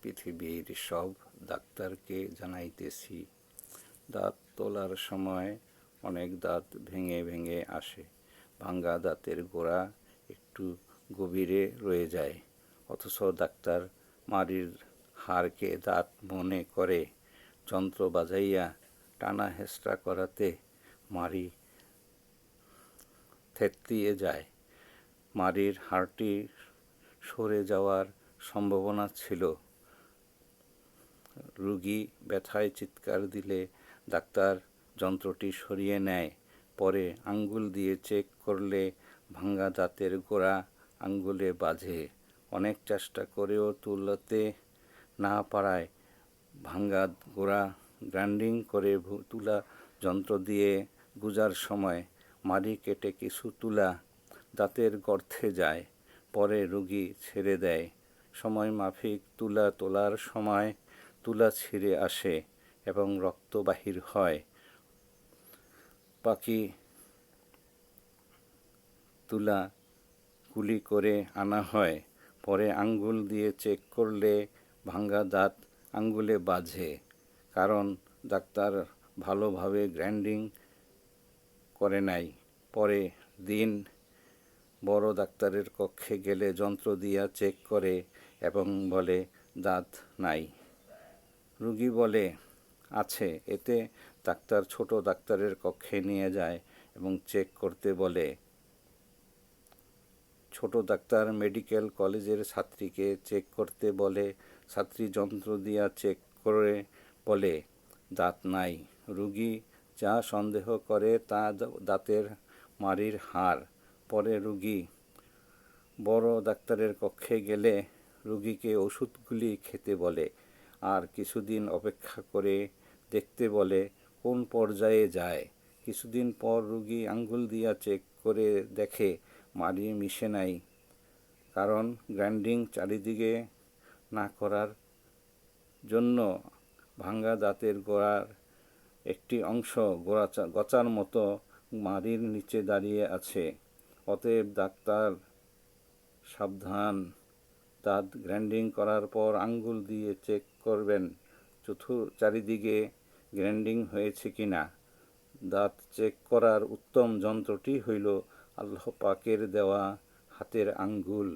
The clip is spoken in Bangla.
পৃথিবীর সব ডাক্তারকে জানাইতেছি, দাঁত তোলার সময় অনেক দাঁত ভেঙে ভেঙে আসে। ভাঙ্গা দাঁতের গোড়া একটু গভীরে রয়ে যায়, অথচ ডাক্তার মাড়ির হাড়কে দাঁত মনে করে। যন্ত্র বাজাইয়া টানা হেঁচড়া করাতে মাড়ি থেতলিয়ে যায়। মাড়ির হাড়টি সরে যাওয়ার সম্ভাবনা ছিল। রোগী ব্যথায় চিৎকার দিলে ডাক্তার যন্ত্রটি সরিয়ে নেয়। পরে আঙ্গুল দিয়ে চেক করলে ভাঙ্গা দাঁতের গোড়া আঙ্গুলে বাজে। অনেক চেষ্টা করেও তুলতে না পারায় ভাঙ্গা গোড়া গ্রাইন্ডিং করে তুলা যন্ত্র দিয়ে গুজার সময় মাড়ি কেটে কিছু তুলা দাঁতের গর্তে যায়। পরে রোগী ছেড়ে দেয়। সময় মাফিক তুলা তোলার সময় তুলা ছিঁড়ে আসে এবং রক্ত বাহির হয়। বাকি তুলা কুলি করে আনা হয়। পরে আঙ্গুল দিয়ে চেক করলে ভাঙ্গা দাঁত আঙ্গুলে বাজে, কারণ ডাক্তার ভালোভাবে গ্রাইন্ডিং করে নাই। পরে দিন বড় ডাক্তারের কক্ষে গেলে যন্ত্র দিয়া চেক করে এবং বলে দাঁত নাই। রোগী বলে আছে। এতে ডাক্তার ছোট ডাক্তারের কক্ষে নিয়ে যায় এবং চেক করতে বলে। ছোট ডাক্তার মেডিকেল কলেজের ছাত্রীকে চেক করতে বলে। ছাত্রী যন্ত্র দিয়া চেক করে বলে দাঁত নাই। রোগী যা সন্দেহ করে তা দাঁতের মাড়ির হাড়। পরে রোগী বড় ডাক্তারের কক্ষে গেলে রোগীকে ওষুধগুলি খেতে বলে আর কিছুদিন অপেক্ষা করে দেখতে বলে কোন পর্যায়ে যায়। কিছুদিন পর রোগী আঙ্গুল দিয়া চেক করে দেখে মাড়ি মিশে নাই, কারণ গ্রাইন্ডিং চারিদিকে না করার জন্য ভাঙ্গা দাঁতের গোড়ার একটি অংশ গচার মতো মাড়ির নিচে দাঁড়িয়ে আছে। অতএব ডাক্তার সাবধান, দাঁত গ্রাইন্ডিং করার পর আঙ্গুল দিয়ে চেক করবেন চারিদিকে গ্রাইন্ডিং হয়েছে কিনা। দাঁত চেক করার উত্তম যন্ত্রটি হইল আল্লাহ পাকের দেওয়া হাতের আঙ্গুল।